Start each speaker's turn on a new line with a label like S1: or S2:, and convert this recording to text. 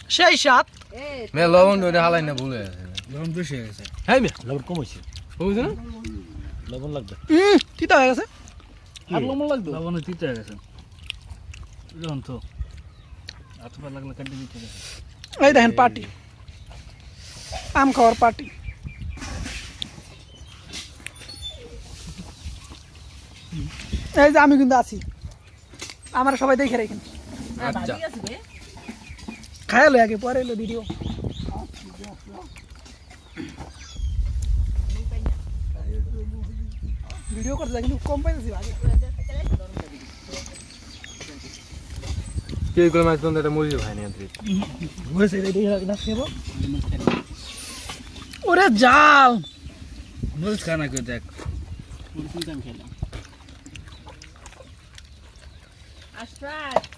S1: সেই সাত
S2: মে লবণ ওটা হালাই না ভুলে গেছে
S3: লবণ বেশি হয়ে গেছে
S2: হ্যাঁ মে লবণ কম হয়েছে বুঝছো না লবণ লাগবে
S1: তিতা হয়ে গেছে
S2: আর লবণ লাগবে
S3: লবণ তিতে হয়ে গেছে যখন তো আতপা লাগলে কাটি দিতে হবে
S1: এই দেখেন পার্টি আম খাওয়ার পার্টি এই যে আমি কিন্তু আছি আমরা সবাই দেখে রাখেন
S2: আচ্ছা
S1: খায়ালো আগে পরে এলো ভিডিও ভিডিও করতে কিন্তু কম পাইছি আগে
S2: কে কই মাছ বন্ধ এটা মুড়ি ভাই না আন্দ্রি
S1: বসে রেডি না খেবো ওরে জাল
S3: মরিচ খানা করে দেখ
S4: Astral.